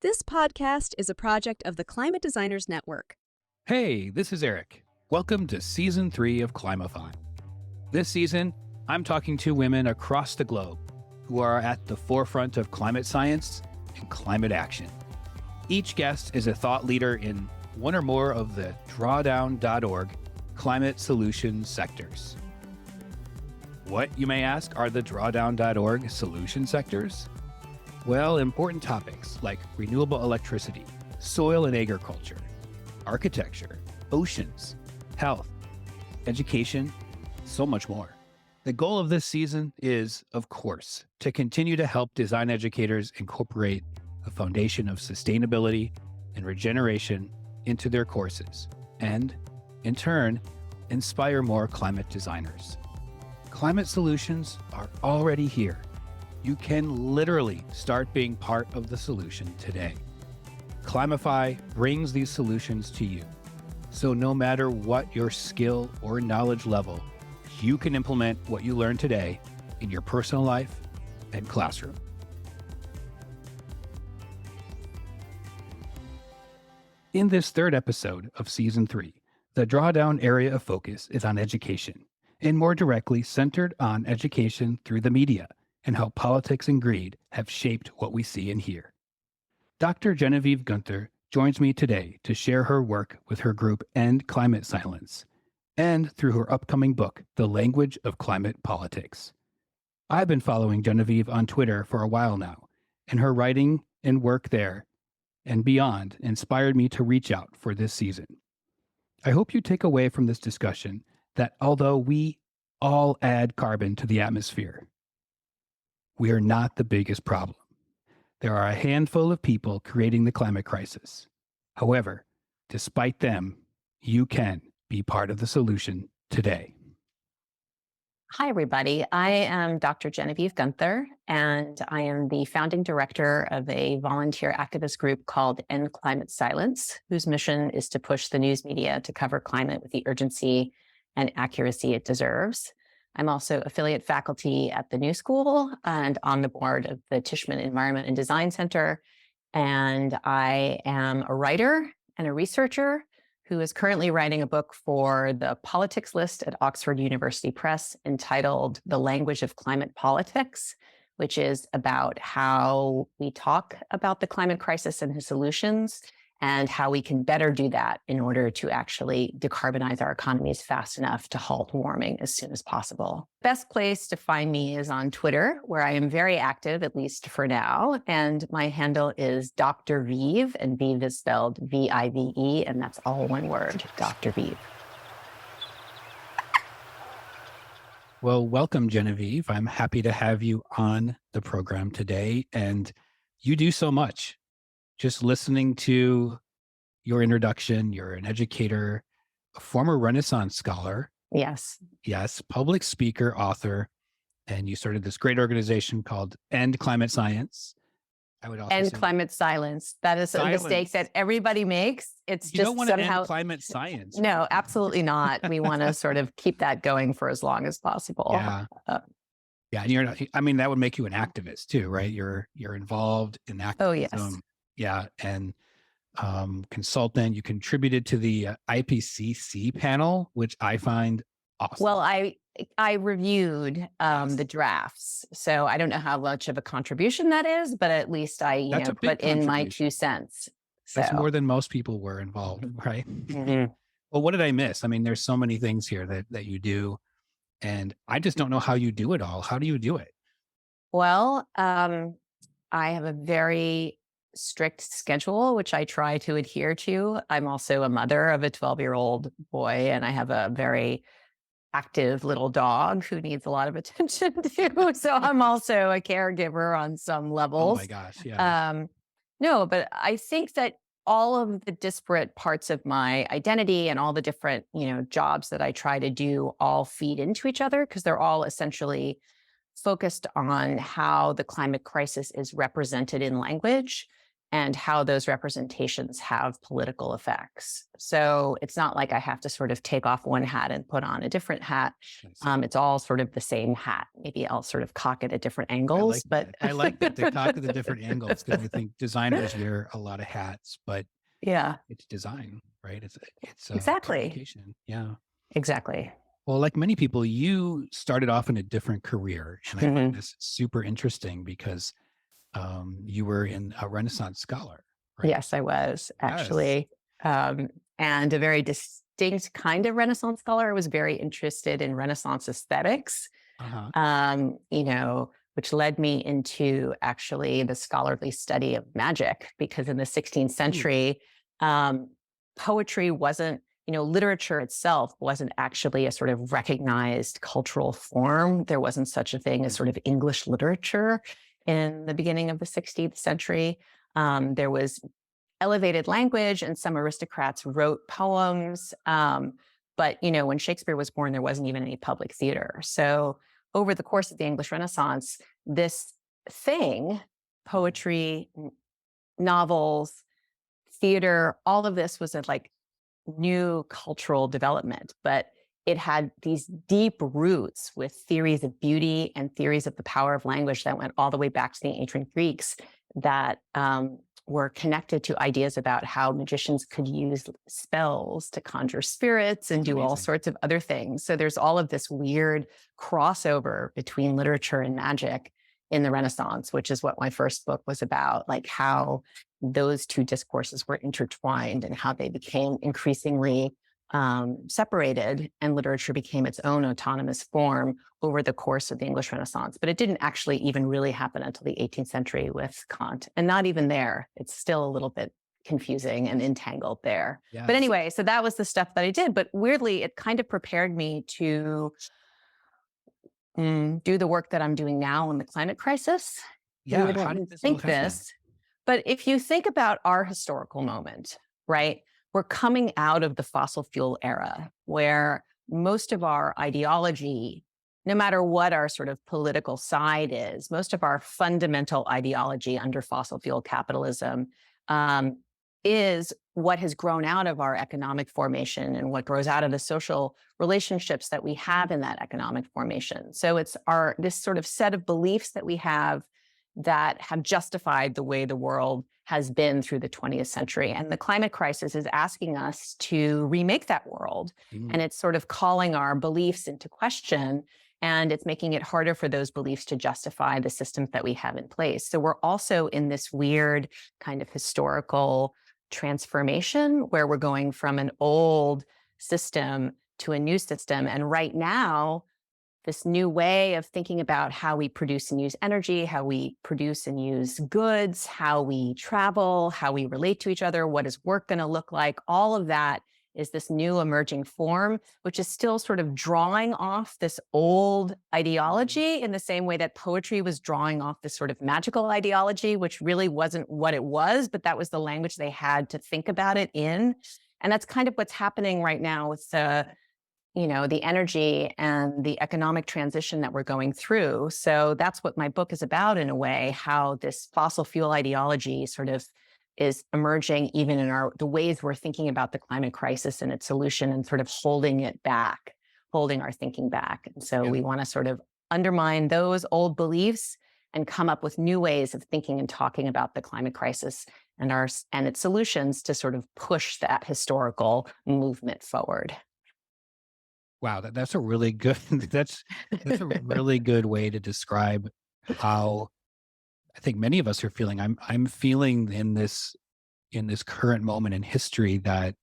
This podcast is a project of the Climate Designers Network. Hey, this is Eric. Welcome to Season 3 of Climafy. This season, I'm talking to women across the globe who are at the forefront of climate science and climate action. Each guest is a thought leader in one or more of the drawdown.org climate solutions sectors. What, you may ask, are the drawdown.org solution sectors? Well, important topics like renewable electricity, soil and agriculture, architecture, oceans, health, education, so much more. The goal of this season is, of course, to continue to help design educators incorporate a foundation of sustainability and regeneration into their courses and, in turn, inspire more climate designers. Climate solutions are already here. You can literally start being part of the solution today. Climafy brings these solutions to you. So no matter what your skill or knowledge level, you can implement what you learned today in your personal life and classroom. In this third episode of Season 3, the drawdown area of focus is on education, and more directly centered on education through the media and how politics and greed have shaped what we see and hear. Dr. Genevieve Gunther joins me today to share her work with her group End Climate Silence, and through her upcoming book, The Language of Climate Politics. I've been following Genevieve on Twitter for a while now, and her writing and work there and beyond inspired me to reach out for this season. I hope you take away from this discussion that although we all add carbon to the atmosphere, we are not the biggest problem. There are a handful of people creating the climate crisis. However, despite them, you can be part of the solution today. Hi, everybody. I am Dr. Genevieve Gunther, and I am the founding director of a volunteer activist group called End Climate Silence, whose mission is to push the news media to cover climate with the urgency and accuracy it deserves. I'm also affiliate faculty at the New School and on the board of the Tishman Environment and Design Center. And I am a writer and a researcher who is currently writing a book for the politics list at Oxford University Press entitled The Language of Climate Politics, which is about how we talk about the climate crisis and its solutions and how we can better do that in order to actually decarbonize our economies fast enough to halt warming as soon as possible. Best place to find me is on Twitter, where I am very active, at least for now. And my handle is Dr. Vive, and Vive is spelled V-I-V-E, and that's all one word, Dr. Vive. Well, welcome, Genevieve. I'm happy to have you on the program today, and you do so much. Just listening to your introduction, you're an educator, a former Renaissance scholar. Yes. Yes, public speaker, author, and you started this great organization called End Climate Science. I would also End say Climate Silence. That is a mistake that everybody makes. It's you just don't want to somehow end climate science. No, absolutely not. We want to sort of keep that going for as long as possible. Yeah. Yeah, and you're not, I mean, that would make you an activist too, right? You're involved in activism. Oh, yes. Yeah, and consultant. You contributed to the IPCC panel, which I find awesome. Well, I reviewed the drafts, so I don't know how much of a contribution that is, but at least I put in my 2 cents. So. That's more than most people were involved, right? Mm-hmm. Well, what did I miss? I mean, there's so many things here that you do, and I just don't know how you do it all. How do you do it? Well, I have a very strict schedule, which I try to adhere to. I'm also a mother of a 12-year-old boy, and I have a very active little dog who needs a lot of attention too. So I'm also a caregiver on some levels. Oh my gosh, yeah. No, but I think that all of the disparate parts of my identity and all the different, jobs that I try to do all feed into each other because they're all essentially focused on how the climate crisis is represented in language. and how those representations have political effects. So it's not like I have to sort of take off one hat and put on a different hat. I see. It's all sort of the same hat. Maybe I'll sort of cock it at different I angles, like but that. I like that they talk at the different angles because I think designers wear a lot of hats, but yeah, it's design, right? It's exactly. communication. Yeah. Exactly. Well, like many people, you started off in a different career, and I find Mhm. this super interesting because you were a Renaissance scholar, right? Yes, I was Yes. actually. Um, and a very distinct kind of Renaissance scholar. I was very interested in Renaissance aesthetics, Uh-huh. which led me into actually the scholarly study of magic, because in the 16th Ooh, century, um, poetry wasn't, literature itself wasn't actually a sort of recognized cultural form. There wasn't such a thing as mm, sort of English literature in the beginning of the 16th century. There was elevated language, and some aristocrats wrote poems. But when Shakespeare was born, there wasn't even any public theater. So over the course of the English Renaissance, this thing, mhm. poetry, novels, theater, all of this was a like new cultural development, but it had these deep roots with theories of beauty and theories of the power of language that went all the way back to the ancient Greeks, that were connected to ideas about how magicians could use spells to conjure spirits and That's do all amazing. sorts of other things. So there's all of this weird crossover between literature and magic in the Renaissance, which is what my first book was about, like how those two discourses were intertwined and how they became increasingly separated, and literature became its own autonomous form over the course of the English Renaissance. But it didn't actually even really happen until the 18th century with Kant. And not even there. It's still a little bit confusing and entangled there. But Yes. anyway, so that was the stuff that I did. But weirdly, it kind of prepared me to do the work that I'm doing now in the climate crisis. You Yeah. How did wouldn't this all think happen? this, but if you think about our historical moment, right, we're coming out of the fossil fuel era where most of our ideology, no matter what our sort of political side is, most of our fundamental ideology under fossil fuel capitalism um, is what has grown out of our economic formation and what grows out of the social relationships that we have in that economic formation. So it's this sort of set of beliefs that we have that have justified the way the world has been through the 20th century. And the climate crisis is asking us to remake that world. Mm, And it's sort of calling our beliefs into question. And it's making it harder for those beliefs to justify the systems that we have in place. So we're also in this weird kind of historical transformation where we're going from an old system to a new system. And right now, this new way of thinking about how we produce and use energy, how we produce and use goods, how we travel, how we relate to each other, what is work going to look like, all of that is this new emerging form, which is still sort of drawing off this old mhm. ideology in the same way that poetry was drawing off this sort of magical ideology, which really wasn't what it was, but that was the language they had to think about it in. And that's kind of what's happening right now with the energy and the economic transition that we're going through. So that's what my book is about, in a way, how this fossil fuel ideology sort of is emerging even in the ways we're thinking about the climate crisis and its solution, and sort of holding it back, holding our thinking back. And so Yeah. we want to sort of undermine those old beliefs and come up with new ways of thinking and talking about the climate crisis and its solutions to sort of push that historical movement forward. Wow. That's a really good, that's a really good way to describe how I think many of us are feeling. I'm feeling in this current moment in history that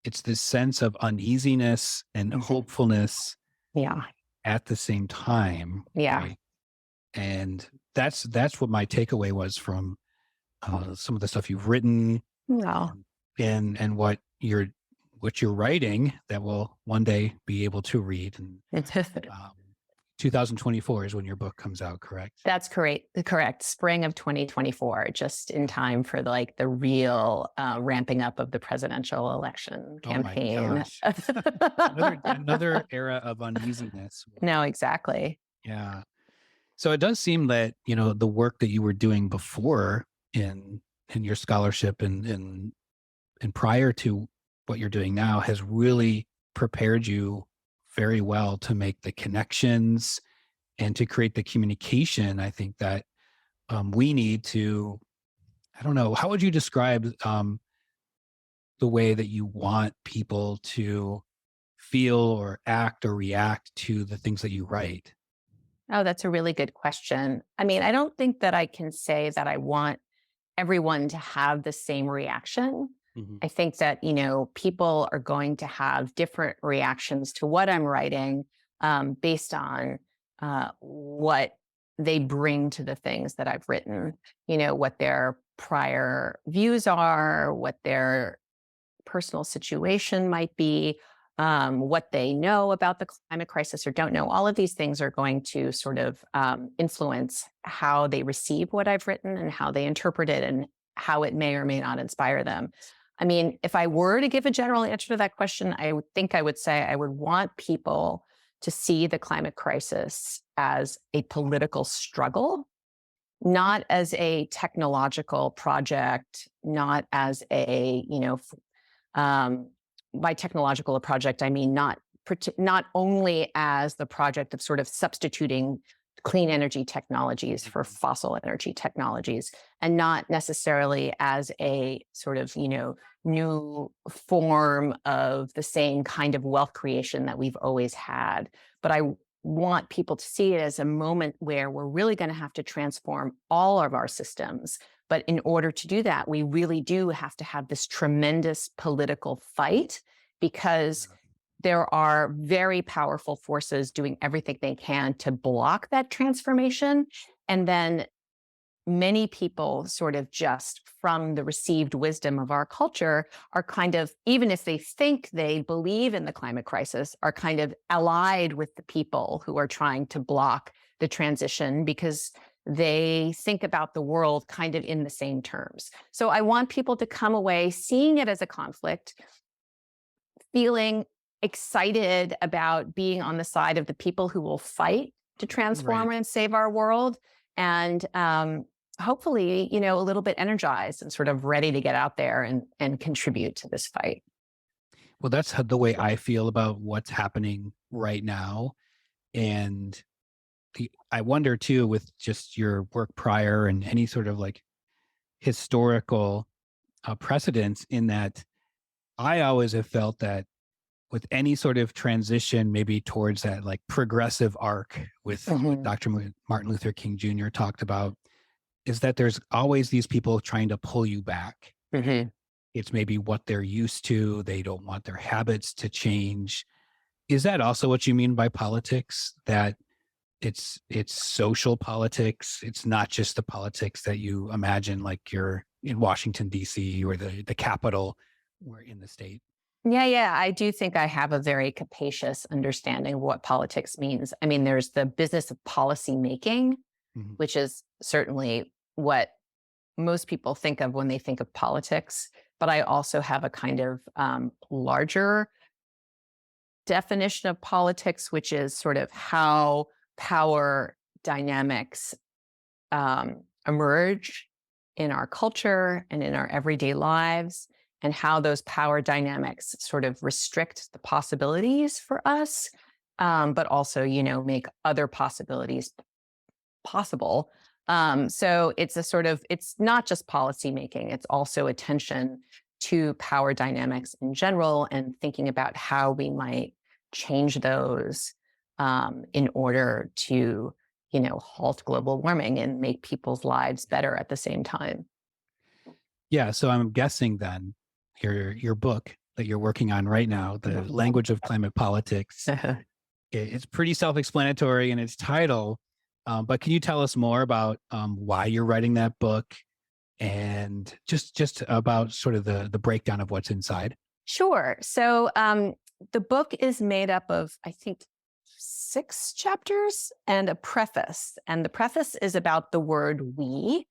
it's this sense of uneasiness and Mhm. hopefulness Yeah. at the same time, Yeah. right? And that's what my takeaway was from some of the stuff you've written No. and and what you're writing that we'll one day be able to read. And um, 2024 is when your book comes out, correct? That's correct. Correct. Spring of 2024, just in time for the real ramping up of the presidential election Oh my campaign. gosh, another era of uneasiness. No, exactly. Yeah. So it does seem that, the work that you were doing before in and your scholarship and prior to what you're doing now has really prepared you very well to make the connections and to create the communication. I think that we need to. I don't know. How would you describe the way that you want people to feel or act or react to the things that you write? Oh, that's a really good question. I mean, I don't think that I can say that I want everyone to have the same reaction. Mhm. I think that, people are going to have different reactions to what I'm writing based on what they bring to the things that I've written, what their prior views are, what their personal situation might be, what they know about the climate crisis or don't know. All of these things are going to sort of influence how they receive what I've written and how they interpret it and how it may or may not inspire them. I mean, if I were to give a general answer to that question, I would think I would say I would want people to see the climate crisis as a political struggle, not as a technological project, not as a, um, by technological project, I mean not only as the project of sort of substituting clean energy technologies for Mhm. fossil energy technologies, and not necessarily as a sort of new form of the same kind of wealth creation that we've always had. But I want people to see it as a moment where we're really going to have to transform all of our systems, but in order to do that, we really do have to have this tremendous political fight because Yeah. there are very powerful forces doing everything they can to block that transformation. And then many people sort of just from the received wisdom of our culture are kind of, even if they think they believe in the climate crisis, are kind of allied with the people who are trying to block the transition because they think about the world kind of in the same terms. So I want people to come away seeing it as a conflict, feeling excited about being on the side of the people who will fight to Right. transform and save our world, and hopefully, a little bit energized and sort of ready to get out there and contribute to this fight. Well, that's the way I feel about what's happening right now. And I wonder too, with just your work prior and any sort of like historical precedents, in that I always have felt that with any sort of transition, maybe towards that like progressive arc with what Mhm. Dr. Martin Luther King Jr. talked about, is that there's always these people trying to pull you back. Mhm. It's maybe what they're used to. They don't want their habits to change. Is that also what you mean by politics? That it's social politics. It's not just the politics that you imagine, like you're in Washington D.C. or the capital or in the state. Yeah, yeah. I do think I have a very capacious understanding of what politics means. I mean, there's the business of policy making, Mhm. which is certainly what most people think of when they think of politics. But I also have a kind of larger definition of politics, which is sort of how power dynamics emerge in our culture and in our everyday lives, and how those power dynamics sort of restrict the possibilities for us, but also, make other possibilities possible. So it's a sort of, it's not just policy making, it's also attention to power dynamics in general and thinking about how we might change those in order to, halt global warming and make people's lives better at the same time. Yeah, so I'm guessing then your book that you're working on right now, The Language of Climate Politics, it's pretty self-explanatory in its title. But can you tell us more about why you're writing that book and just about sort of the breakdown of what's inside? Sure. So the book is made up of, I think, 6 chapters and a preface. And the preface is about the word we.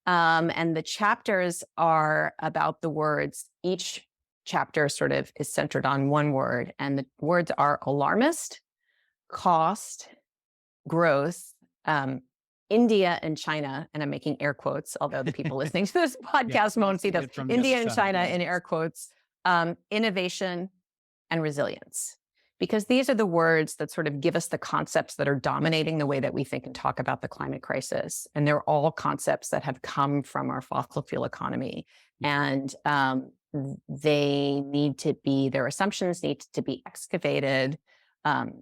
And the chapters are about the words. Each chapter sort of is centered on one word. And the words are alarmist, cost, growth, um, India and China, and I'm making air quotes, although the people listening to this Yeah, podcast won't see this, it from the other India and side. China in air quotes, innovation and resilience. Because these are the words that sort of give us the concepts that are dominating the way that we think and talk about the climate crisis. And they're all concepts that have come from our fossil fuel economy. And they need to be, their assumptions need to be excavated,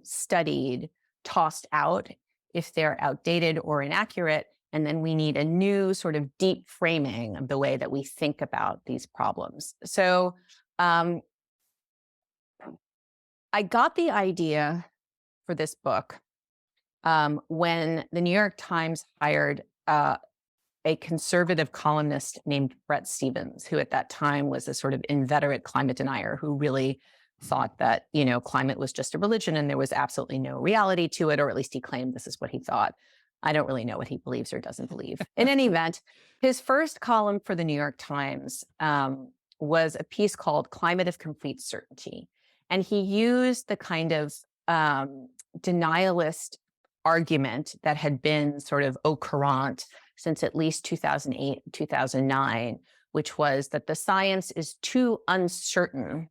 studied, tossed out if they're outdated or inaccurate. And then we need a new sort of deep framing of the way that we think about these problems. So I got the idea for this book when the New York Times hired a conservative columnist named Bret Stephens, who at that time was a sort of inveterate climate denier who really thought that, climate was just a religion and there was absolutely no reality to it, or at least he claimed this is what he thought. I don't really know what he believes or doesn't believe. In any event, his first column for the New York Times was a piece called Climate of Complete Certainty. And he used the kind of denialist argument that had been sort of au courant since at least 2008, 2009, which was that the science is too uncertain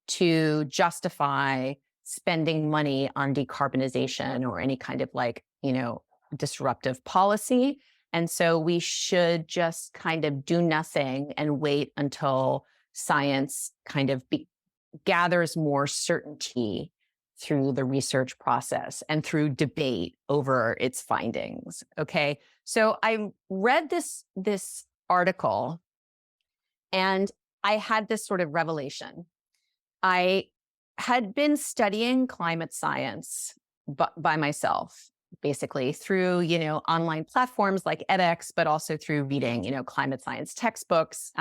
to justify spending money on decarbonization or any kind of disruptive policy. And so we should just kind of do nothing and wait until science kind of gathers more certainty through the research process and through debate over its findings. Okay. So I read this article and I had this sort of revelation. I had been studying climate science by myself, basically through, online platforms like edX, but also through reading, climate science textbooks.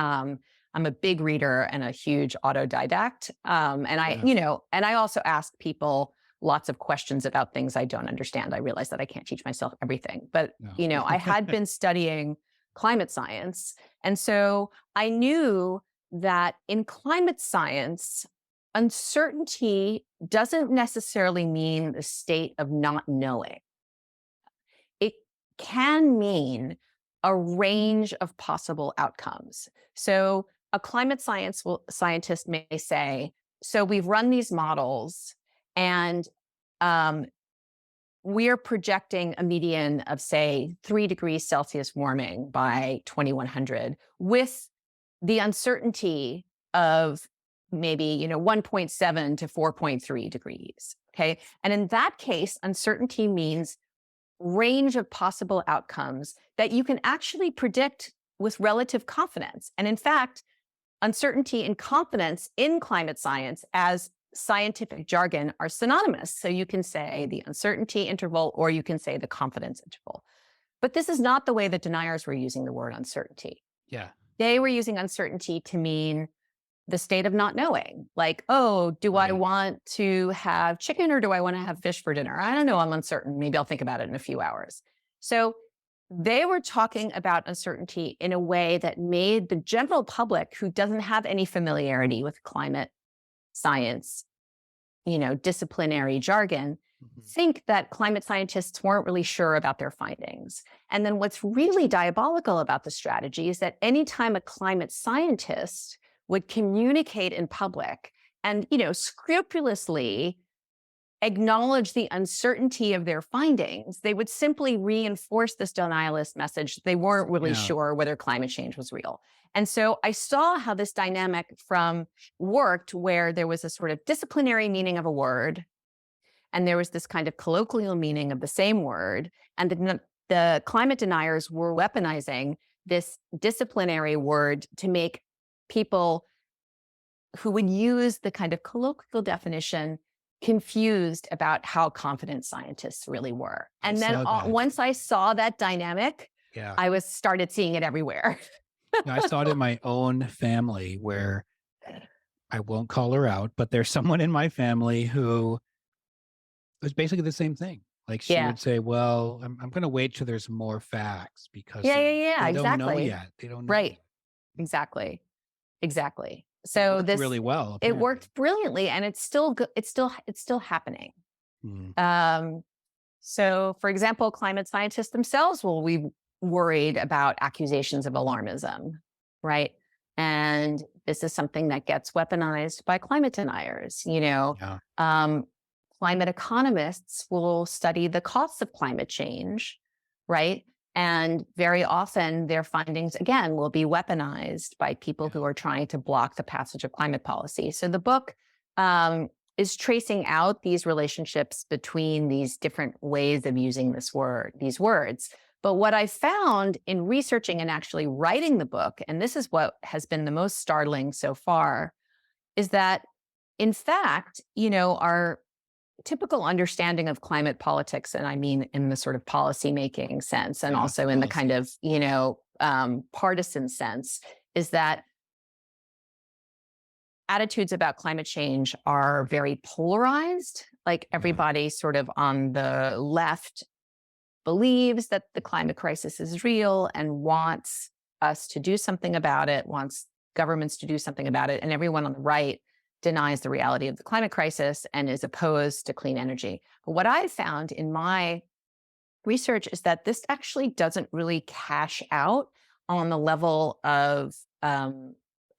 I'm a big reader and a huge autodidact. And I also ask people lots of questions about things I don't understand. I realize that I can't teach myself everything, but, No. I had been studying climate science. And so I knew that in climate science, uncertainty doesn't necessarily mean the state of not knowing. It can mean a range of possible outcomes. So a climate scientist may say, so we've run these models and we're projecting a median of, say, 3 degrees Celsius warming by 2100 with the uncertainty of maybe 1.7 to 4.3 degrees. Okay. And in that case, uncertainty means range of possible outcomes that you can actually predict with relative confidence. And in fact, uncertainty and confidence in climate science as scientific jargon are synonymous. So you can say the uncertainty interval or you can say the confidence interval. But this is not the way that deniers were using the word uncertainty. Yeah. They were using uncertainty to mean the state of not knowing. Like, oh, do I Right. want to have chicken or do I want to have fish for dinner? I don't know. I'm uncertain. Maybe I'll think about it in a few hours. So they were talking about uncertainty in a way that made the general public who doesn't have any familiarity with climate science, disciplinary jargon, think that climate scientists weren't really sure about their findings. And then what's really diabolical about the strategy is that anytime a climate scientist would communicate in public and, scrupulously acknowledge the uncertainty of their findings, they would simply reinforce this denialist message. They weren't really sure whether climate change was real. And so I saw how this dynamic worked where there was a sort of disciplinary meaning of a word, and there was this kind of colloquial meaning of the same word. And the climate deniers were weaponizing this disciplinary word to make people who would use the kind of colloquial definition confused about how confident scientists really were. And then once I saw that dynamic, I started seeing it everywhere. I saw it in my own family where I won't call her out, but there's someone in my family who was basically the same thing. Like she would say, well, I'm going to wait till there's more facts because they don't know yet. They don't know. Right. Exactly. So it worked really well. It worked brilliantly, and it's still happening. So, for example, climate scientists themselves will be worried about accusations of alarmism, right? And this is something that gets weaponized by climate deniers. Yeah. Climate economists will study the costs of climate change, right? And very often their findings, again, will be weaponized by people Yeah. who are trying to block the passage of climate policy. So the book is tracing out these relationships between these different ways of using these words. But what I found in researching and actually writing the book, and this is what has been the most startling so far, is that in fact, our typical understanding of climate politics, and I mean in the sort of policymaking sense, and Yeah. also in the kind Policy. of, partisan sense, is that attitudes about climate change are very polarized. Like Yeah. everybody sort of on the left believes that the climate crisis is real and wants us to do something about it, wants governments to do something about it. And everyone on the right denies the reality of the climate crisis and is opposed to clean energy. But what I found in my research is that this actually doesn't really cash out on the level of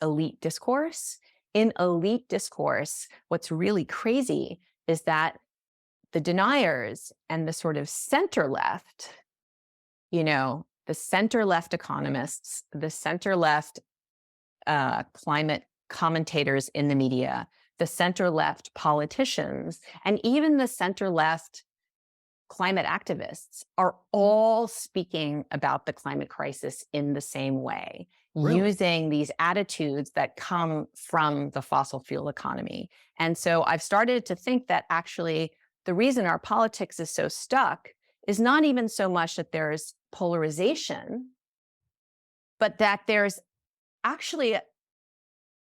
elite discourse. In elite discourse, what's really crazy is that the deniers and the sort of center left, the center left economists, the center left climate commentators in the media, the center left politicians, and even the center left climate activists are all speaking about the climate crisis in the same way, Really? using these attitudes that come from the fossil fuel economy. And so I've started to think that actually the reason our politics is so stuck is not even so much that there's polarization, but that there's actually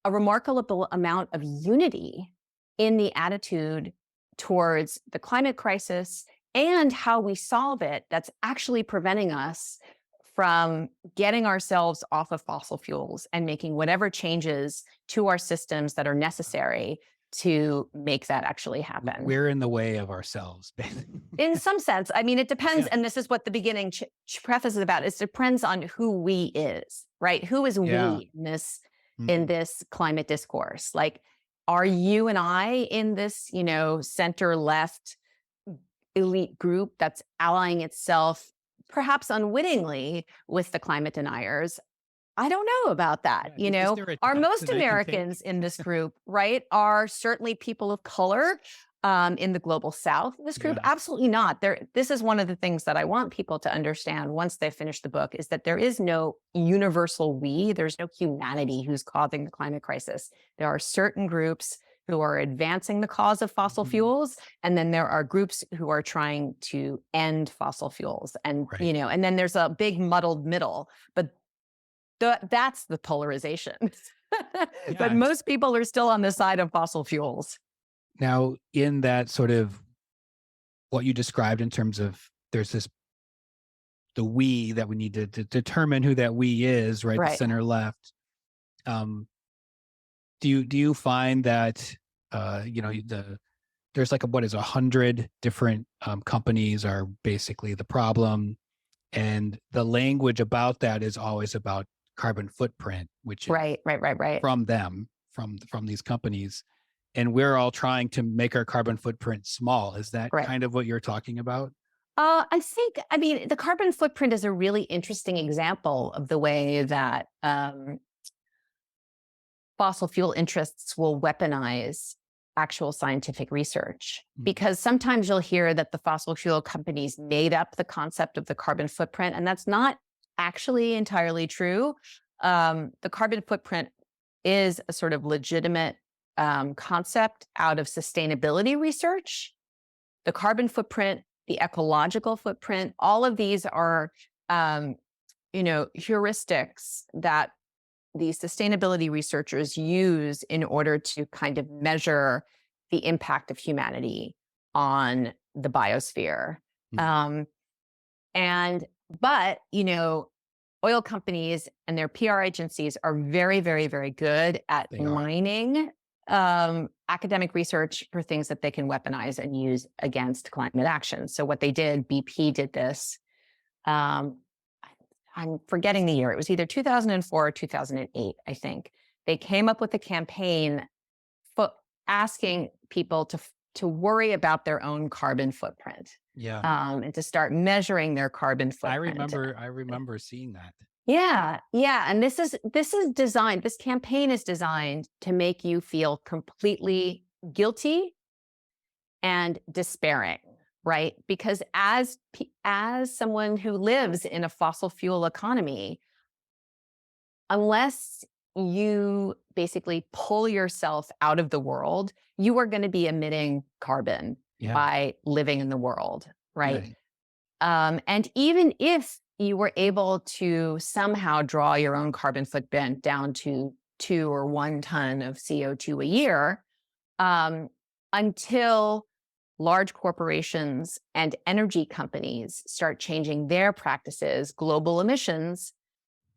a remarkable amount of unity in the attitude towards the climate crisis and how we solve it that's actually preventing us from getting ourselves off of fossil fuels and making whatever changes to our systems that are necessary to make that actually happen. We're in the way of ourselves, basically. In some sense, I mean, it depends. Yeah. And this is what the beginning preface is about. It depends on who we is, right? Who is Yeah. we in this Mhm. climate discourse? Like, are you and I in this, center left elite group that's allying itself, perhaps unwittingly, with the climate deniers? I don't know about that. Yeah. Is there a Are test most that I can take? Americans in this group, right, are certainly people of color in the global South? This group, Yeah. absolutely not. This is one of the things that I want people to understand once they finish the book is that there is no universal we. There's no humanity who's causing the climate crisis. There are certain groups who are advancing the cause of fossil Mhm. fuels, and then there are groups who are trying to end fossil fuels, and Right. and then there's a big muddled middle. But that's the polarization. But Yeah. most people are still on the side of fossil fuels. Now, in that sort of what you described in terms of there's this the we that we need to determine who that we is, right? The Right. center left. Um, do you find that there's like what is 100 different companies are basically the problem, and the language about that is always about carbon footprint, which is Right. from them, from these companies, and we're all trying to make our carbon footprint small. Is that Right. kind of what you're talking about? I mean, the carbon footprint is a really interesting example of the way that fossil fuel interests will weaponize actual scientific research. Mm. Because sometimes you'll hear that the fossil fuel companies made up the concept of the carbon footprint, and that's not actually entirely true. The carbon footprint is a sort of legitimate concept out of sustainability research. The carbon footprint, the ecological footprint, all of these are, heuristics that the sustainability researchers use in order to kind of measure the impact of humanity on the biosphere. Mm. Um, but, oil companies and their PR agencies are very, very, very good at They are. mining academic research for things that they can weaponize and use against climate action. So what they did, BP did this. I'm forgetting the year. It was either 2004 or 2008, I think. They came up with a campaign asking people to worry about their own carbon footprint. Yeah. And to start measuring their carbon footprint. I remember seeing that. Yeah. And this is designed, this campaign is designed to make you feel completely guilty and despairing, right? Because as someone who lives in a fossil fuel economy, unless you basically pull yourself out of the world, you are going to be emitting carbon by living in the world, right? And even if you were able to somehow draw your own carbon footprint down to 2 or 1 ton of CO2 a year, until large corporations and energy companies start changing their practices, global emissions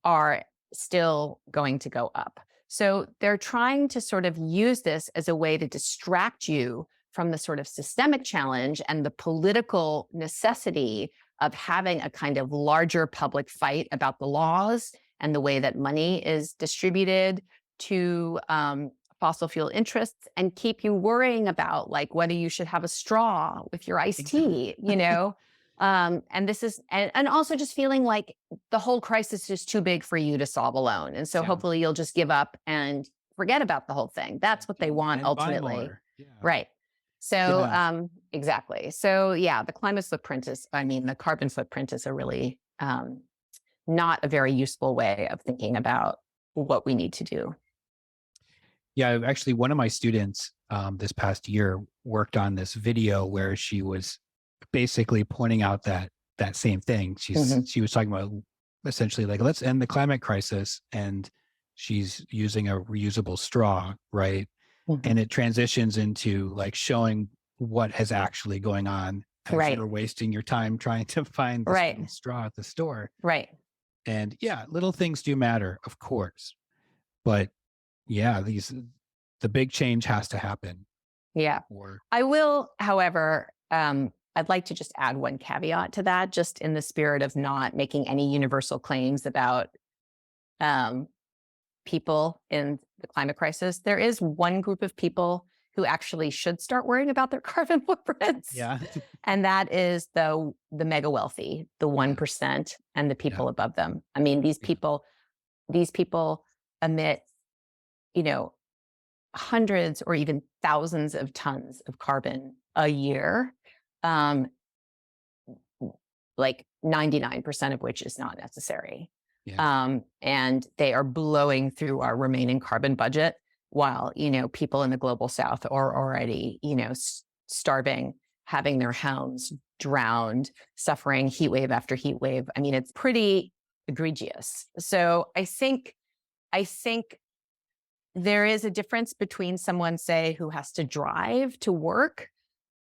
are still going to go up. So they're trying to sort of use this as a way to distract you from the sort of systemic challenge and the political necessity of having a kind of larger public fight about the laws and the way that money is distributed to fossil fuel interests, and keep you worrying about like whether you should have a straw with your iced tea, you know? And this is, and also just feeling like the whole crisis is too big for you to solve alone. And so hopefully you'll just give up and forget about the whole thing. That's what they want ultimately. Right. So, exactly. So yeah, the carbon footprint is a really, not a very useful way of thinking about what we need to do. Yeah, actually, one of my students this past year worked on this video where she was basically pointing out that same thing. She was talking about essentially like, let's end the climate crisis, and she's using a reusable straw, right? And it transitions into like showing what has actually going on as you're wasting your time trying to find the straw at the store. Right. And yeah, little things do matter, of course, but yeah, the big change has to happen. Yeah. I will, however, I'd like to just add one caveat to that, just in the spirit of not making any universal claims about people in the climate crisis. There is one group of people who actually should start worrying about their carbon footprints. Yeah. And that is the mega wealthy, the 1% and the people above them. I mean, these people emit, hundreds or even thousands of tons of carbon a year, like 99% of which is not necessary. And they are blowing through our remaining carbon budget while, people in the global south are already, starving, having their homes drowned, suffering heat wave after heat wave. I mean, it's pretty egregious. So I think there is a difference between someone, say, who has to drive to work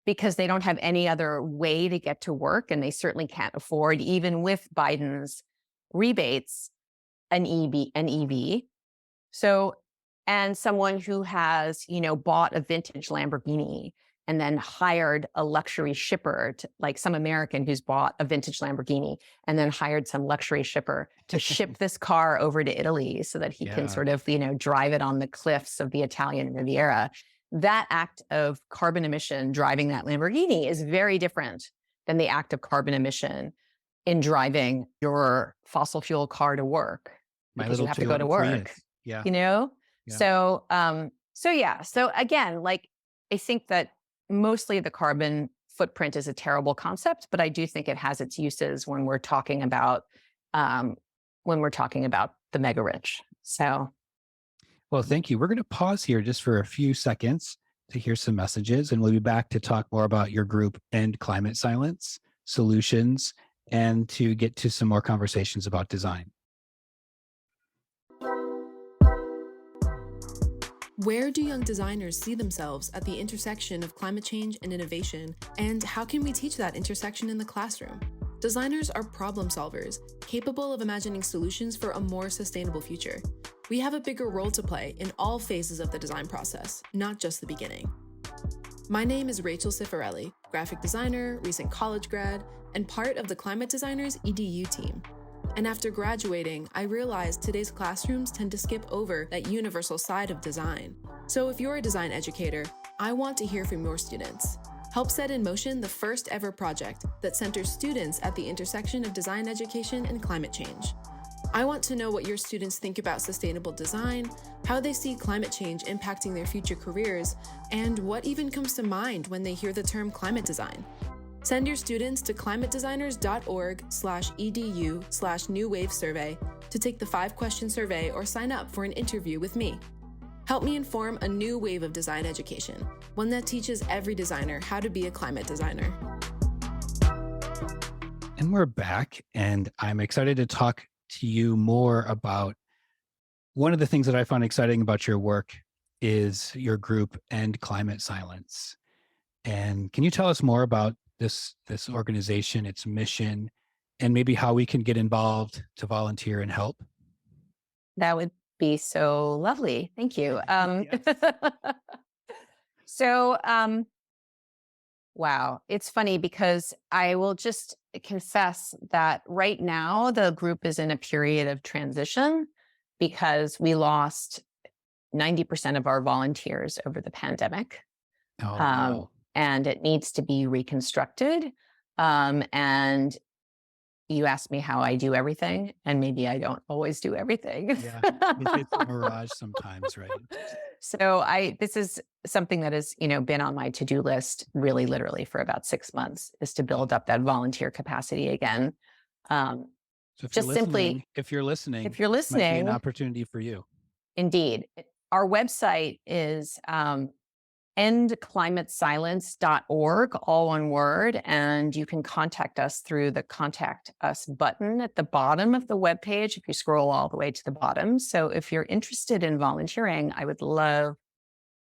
because they don't have any other way to get to work, and they certainly can't afford, even with Biden's rebates, an EV. So, and someone who has, bought a vintage Lamborghini and then hired a luxury shipper, like some American who's bought a vintage Lamborghini and then hired some luxury shipper to ship this car over to Italy so that he can sort of, drive it on the cliffs of the Italian Riviera. That act of carbon emission driving that Lamborghini is very different than the act of carbon emission in driving your fossil fuel car to work because you have to go to work. So again, like, I think that mostly the carbon footprint is a terrible concept, but I do think it has its uses when we're talking about the mega rich. So, well, thank you. We're going to pause here just for a few seconds to hear some messages, and we'll be back to talk more about your group End Climate Silence solutions and to get to some more conversations about design. Where do young designers see themselves at the intersection of climate change and innovation? And how can we teach that intersection in the classroom? Designers are problem solvers, capable of imagining solutions for a more sustainable future. we have a bigger role to play in all phases of the design process, not just the beginning. My name is Rachel Cifarelli, graphic designer, recent college grad, and part of the Climate Designers EDU team. And after graduating, I realized today's classrooms tend to skip over that universal side of design. So if you're a design educator, I want to hear from your students. Help set in motion the first ever project that centers students at the intersection of design education and climate change. I want to know what your students think about sustainable design, how they see climate change impacting their future careers, and what even comes to mind when they hear the term climate design. Send your students to climatedesigners.org/edu/newwavesurvey to take the 5-question survey or sign up for an interview with me. Help me inform a new wave of design education, one that teaches every designer how to be a climate designer. And we're back, and I'm excited to talk to you more about one of the things that I find exciting about your work is your group End Climate Silence. And can you tell us more about this organization, its mission, and maybe how we can get involved to volunteer and help? That would be so lovely. Thank you. Yes. So, wow, it's funny because I will just confess that right now the group is in a period of transition because we lost 90% of our volunteers over the pandemic. Oh, Um, no. and it needs to be reconstructed. And you asked me how I do everything, and maybe I don't always do everything. Yeah. It's a mirage sometimes, right? So this is something that has, been on my to-do list really literally for about 6 months, is to build up that volunteer capacity again. Um, So just simply, if you're listening, if you're this might be an listening, opportunity for you. indeed, our website is endclimatesilence.org, all one word. And you can contact us through the Contact Us button at the bottom of the webpage if you scroll all the way to the bottom. So if you're interested in volunteering, I would love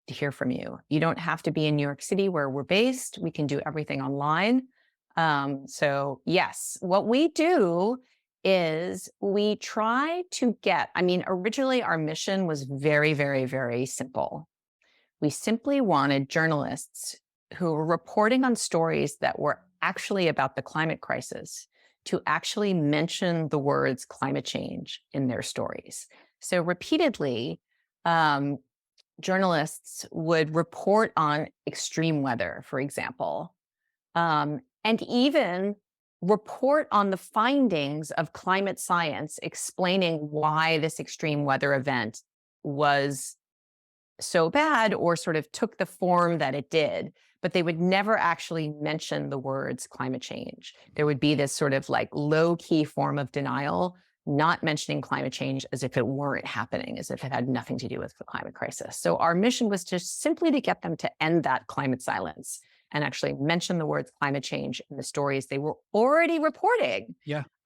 to hear from you. You don't have to be in New York City where we're based. We can do everything online. So yes, what we do is we try to originally our mission was very, very, very simple. We simply wanted journalists who were reporting on stories that were actually about the climate crisis to actually mention the words climate change in their stories. So repeatedly, journalists would report on extreme weather, for example, and even report on the findings of climate science explaining why this extreme weather event was so bad or sort of took the form that it did, but they would never actually mention the words climate change. There would be this sort of like low-key form of denial, not mentioning climate change as if it weren't happening, as if it had nothing to do with the climate crisis. So our mission was just simply to get them to end that climate silence and actually mention the words climate change in the stories they were already reporting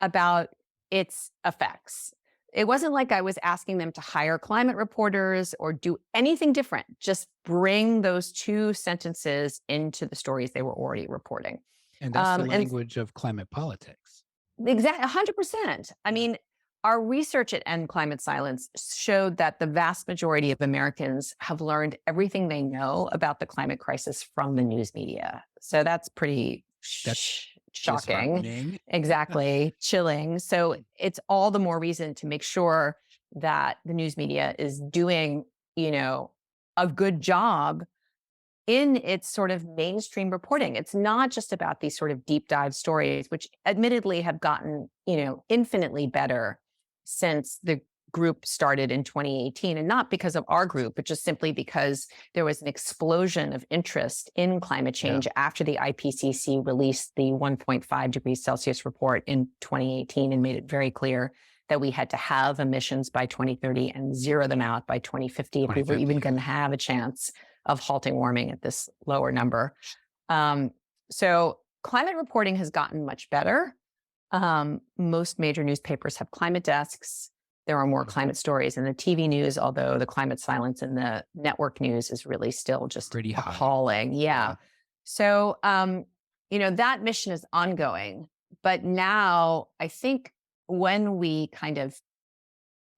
about its effects. It wasn't like I was asking them to hire climate reporters or do anything different. Just bring those 2 sentences into the stories they were already reporting. And that's the language of climate politics. Exactly, 100%. I mean, our research at End Climate Silence showed that the vast majority of Americans have learned everything they know about the climate crisis from the news media. So that's pretty shocking. Exactly. Chilling. So it's all the more reason to make sure that the news media is doing, a good job in its sort of mainstream reporting. It's not just about these sort of deep dive stories, which admittedly have gotten, infinitely better since the group started in 2018, and not because of our group, but just simply because there was an explosion of interest in climate change after the IPCC released the 1.5 degrees Celsius report in 2018 and made it very clear that we had to have emissions by 2030 and zero them out by 2050 if we were even going to have a chance of halting warming at this lower number. So climate reporting has gotten much better. Most major newspapers have climate desks. There are more climate stories in the TV news, although the climate silence in the network news is really still just pretty appalling. Yeah. So, that mission is ongoing. But now I think when we kind of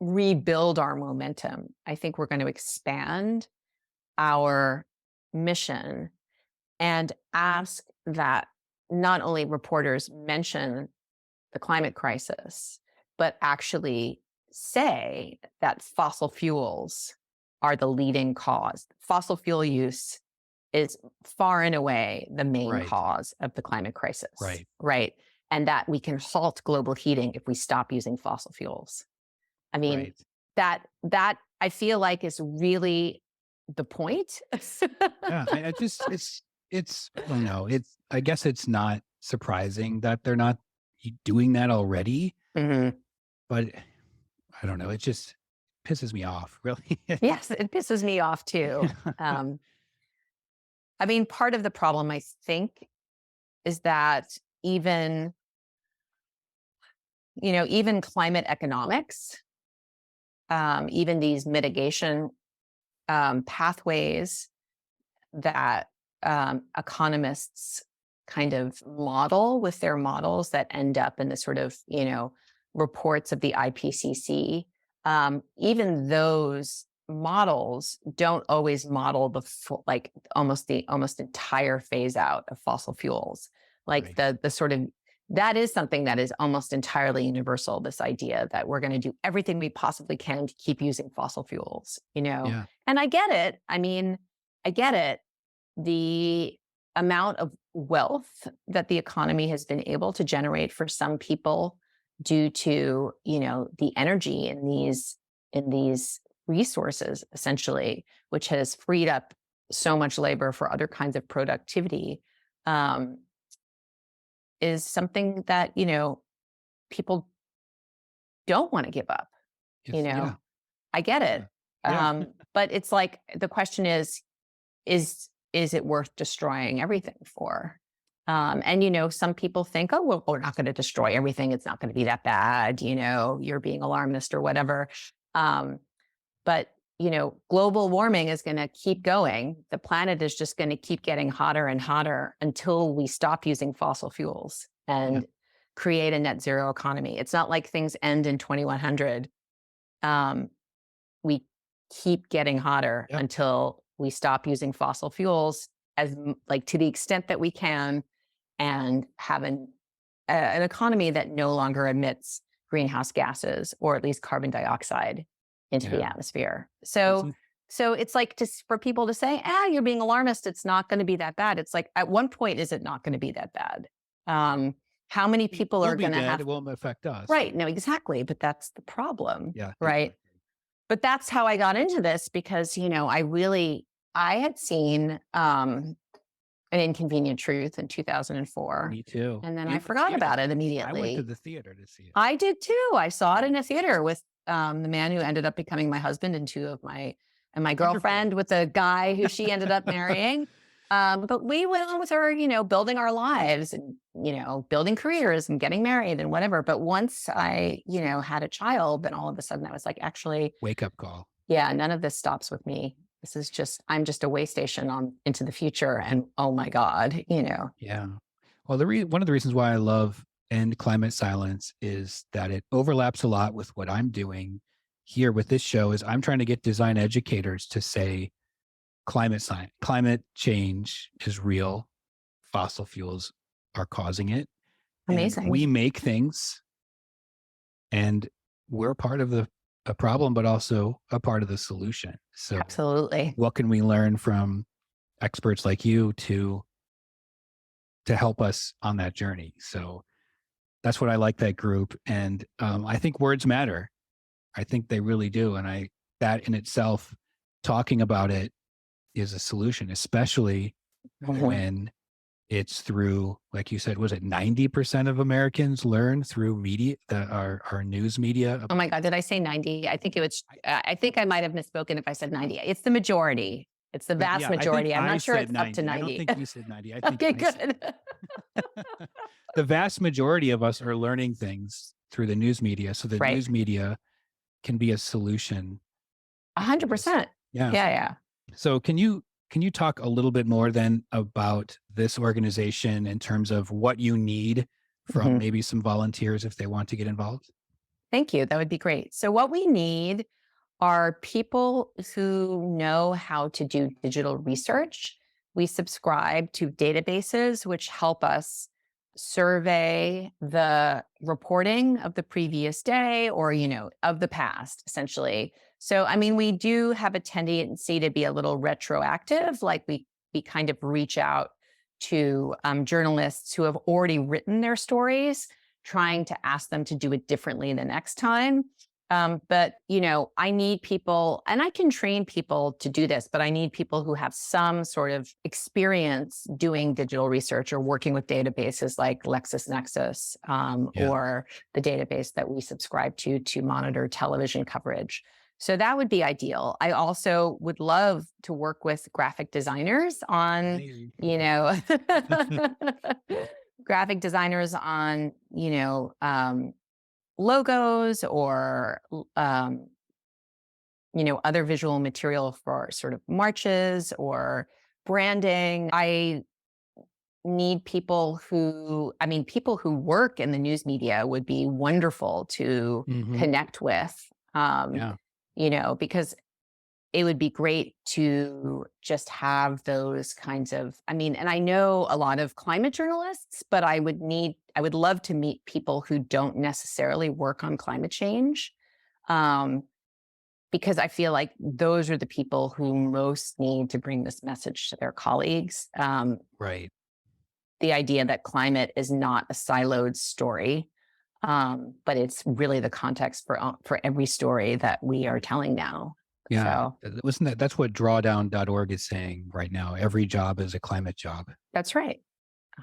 rebuild our momentum. I think we're going to expand our mission and ask that not only reporters mention the climate crisis, but actually say that fossil fuels are the leading cause. Fossil fuel use is far and away the main Right. cause of the climate crisis, Right. right? And that we can halt global heating if we stop using fossil fuels. I mean, Right. that I feel like is really the point. Yeah. I just, I don't know. I guess it's not surprising that they're not doing that already, Mhm. but I don't know. It just pisses me off, really. Yes, it pisses me off too. I mean, part of the problem, I think, is that even, even climate economics, even these mitigation pathways that economists kind of model with their models that end up in the sort of, reports of the IPCC, even those models don't always model the full, like almost entire phase out of fossil fuels. Like Right. the sort of that is something that is almost entirely universal. This idea that we're going to do everything we possibly can to keep using fossil fuels, Yeah. and I get it. I mean, I get it. The amount of wealth that the economy has been able to generate for some people due to, the energy in these resources, essentially, which has freed up so much labor for other kinds of productivity, um, is something that, people don't want to give up. Yeah. I get it. Yeah. But it's like the question is it worth destroying everything for? And some people think, oh, well, we're not going to destroy everything. It's not going to be that bad. You're being alarmist or whatever. But global warming is going to keep going. The planet is just going to keep getting hotter and hotter until we stop using fossil fuels and Yeah. create a net zero economy. It's not like things end in 2100. We keep getting hotter Yeah. until we stop using fossil fuels like to the extent that we can, and have an economy that no longer emits greenhouse gases, or at least carbon dioxide, into the Yeah. atmosphere. So it's like for people to say, you're being alarmist, it's not going to be that bad. It's like, at one point, is it not going to be that bad? How many people We'll are be going to dead. have? It won't affect us. Right. No, exactly. But that's the problem. Yeah. Right. Exactly. But that's how I got into this, because, I had seen An Inconvenient Truth in 2004. Me too. And then I forgot about it I went to immediately. the theater to see it. I did too. I saw it in a theater with the man who ended up becoming my husband, and my girlfriend with the guy who she ended up marrying. But we went on with her, building our lives and, building careers and getting married and whatever. But once I, had a child, then all of a sudden I was like, actually, Wake up call. yeah, none of this stops with me. This is I'm just a way station on into the future. And oh my God, Yeah. Well, one of the reasons why I love End Climate Silence is that it overlaps a lot with what I'm doing here with this show. Is I'm trying to get design educators to say climate change is real. Fossil fuels are causing it. Amazing. And we make things, and we're part of a problem, but also a part of the solution. So Absolutely. what can we learn from experts like you to help us on that journey? So that's what I like that group. And I think words matter. I think they really do. And that in itself, talking about it is a solution, especially when it's through, like you said, was it 90% of Americans learn through media, our news media? Oh my God, did I say 90? I think I think I might have misspoken if I said 90. It's the majority. It's the vast majority. I'm not sure it's up to 90. I don't think you said 90. I think Okay, good. The vast majority of us are learning things through the news media. So the Right. news media can be a solution. 100%. Yeah. Yeah. So can you talk a little bit more then about this organization in terms of what you need from maybe some volunteers if they want to get involved? Thank you. That would be great. So what we need are people who know how to do digital research. We subscribe to databases which help us survey the reporting of the previous day or, of the past, essentially. So, I mean, we do have a tendency to be a little retroactive, like we kind of reach out to journalists who have already written their stories, trying to ask them to do it differently the next time. But I need people, and I can train people to do this, but I need people who have some sort of experience doing digital research or working with databases like LexisNexis, Yeah. or the database that we subscribe to monitor television coverage. So that would be ideal. I also would love to work with graphic designers on, Hey. graphic designers on, logos or other visual material for sort of marches or branding. I need people who work in the news media would be wonderful to Hmm. connect with, Yeah. because it would be great to just have those kinds of, and I know a lot of climate journalists, but I would love to meet people who don't necessarily work on climate change. Um, because I feel like those are the people who most need to bring this message to their colleagues. Right. The idea that climate is not a siloed story, but it's really the context for every story that we are telling now. Yeah. So Wasn't that's what drawdown.org is saying right now? Every job is a climate job. that's right,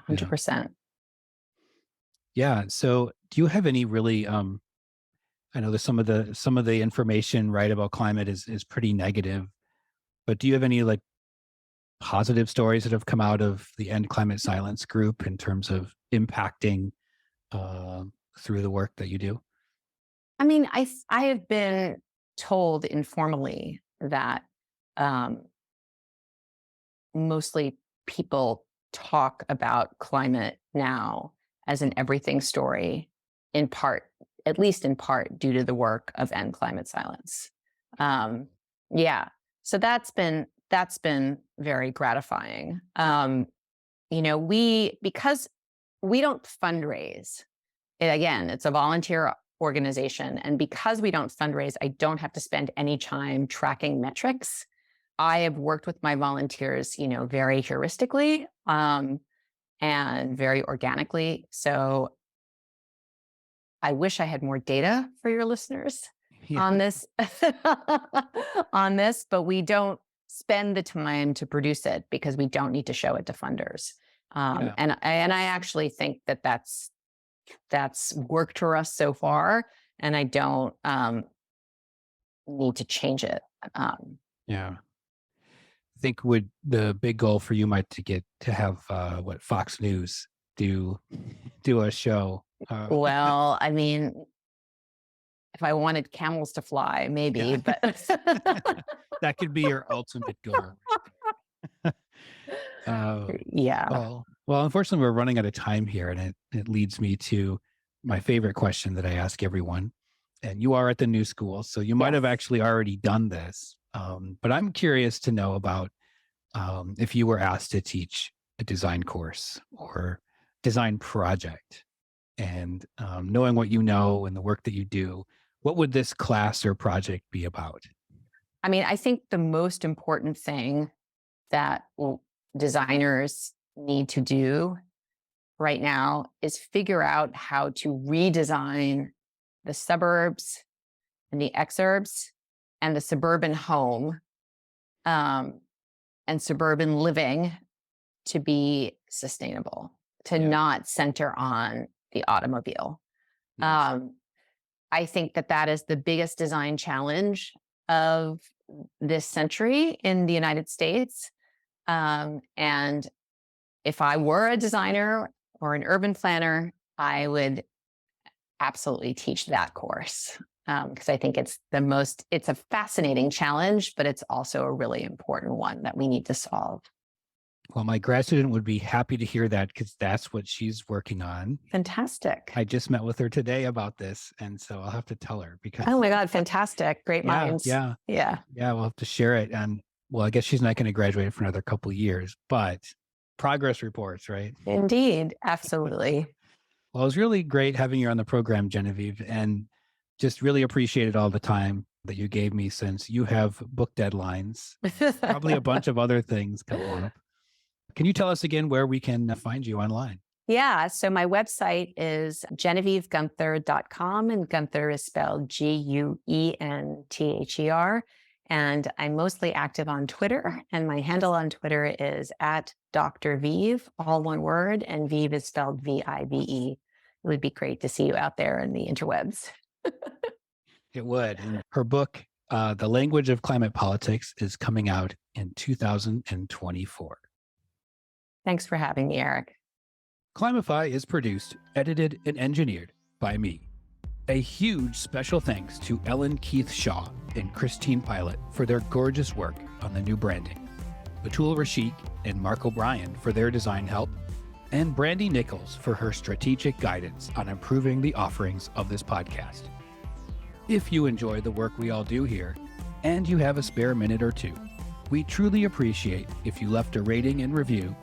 Yeah. 100%. Yeah. So do you have any really I know that some of the information right about climate is pretty negative, but do you have any like positive stories that have come out of the End Climate Silence group in terms of impacting uh, through the work that you do? I have been told informally that um, mostly people talk about climate now as an everything story, in part, at least in part, due to the work of End Climate Silence. Um, yeah, so that's been very gratifying. Because we don't fundraise. Again, it's a volunteer organization, and because we don't fundraise, I don't have to spend any time tracking metrics. I have worked with my volunteers, very heuristically, and very organically. So I wish I had more data for your listeners Yeah. on this, but we don't spend the time to produce it because we don't need to show it to funders. Yeah. And I actually think that that's worked for us so far, and I don't need to change it. Yeah. I think would the big goal for you might to get to have what Fox News do do a show. Well, if I wanted camels to fly, maybe, Yeah. but That could be your ultimate goal. Uh, yeah. well, unfortunately, we're running out of time here, and it leads me to my favorite question that I ask everyone. And you are at the new school, so you might Yes. have actually already done this. But I'm curious to know about if you were asked to teach a design course or design project, and knowing what you know and the work that you do, what would this class or project be about? I think the most important thing that designers need to do right now is figure out how to redesign the suburbs and the exurbs and the suburban home, um, and suburban living to be sustainable, to Yeah. not center on the automobile. Nice. I think that is the biggest design challenge of this century in the United States. And if I were a designer or an urban planner, I would absolutely teach that course, because I think it's a fascinating challenge, but it's also a really important one that we need to solve. Well, my grad student would be happy to hear that because that's what she's working on. Fantastic. I just met with her today about this, and so I'll have to tell her because Oh my God, fantastic. Great minds. yeah, Yeah, we'll have to share it. And well, I guess she's not going to graduate for another couple of years, but progress reports, right? indeed. Absolutely. Well, it was really great having you on the program, Genevieve, and just really appreciated all the time that you gave me since you have book deadlines, probably a bunch of other things coming up. Can you tell us again where we can find you online? Yeah. So my website is GenevieveGunther.com, and Gunther is spelled Guenther. And I'm mostly active on Twitter, and my handle on Twitter is at Dr. Vive, all one word, and Vive is spelled Vive. It would be great to see you out there in the interwebs. It would. And her book, The Language of Climate Politics, is coming out in 2024. Thanks for having me, Eric. Climify is produced, edited, and engineered by me. A huge special thanks to Ellen Keith Shaw and Christine Pilot for their gorgeous work on the new branding, Batul Rashik and Mark O'Brien for their design help, and Brandy Nichols for her strategic guidance on improving the offerings of this podcast. If you enjoy the work we all do here, and you have a spare minute or two, we truly appreciate if you left a rating and review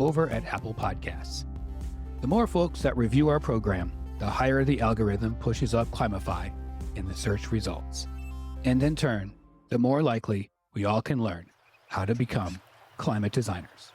over at Apple Podcasts. The more folks that review our program, the higher the algorithm pushes up Climify in the search results. And in turn, the more likely we all can learn how to become climate designers.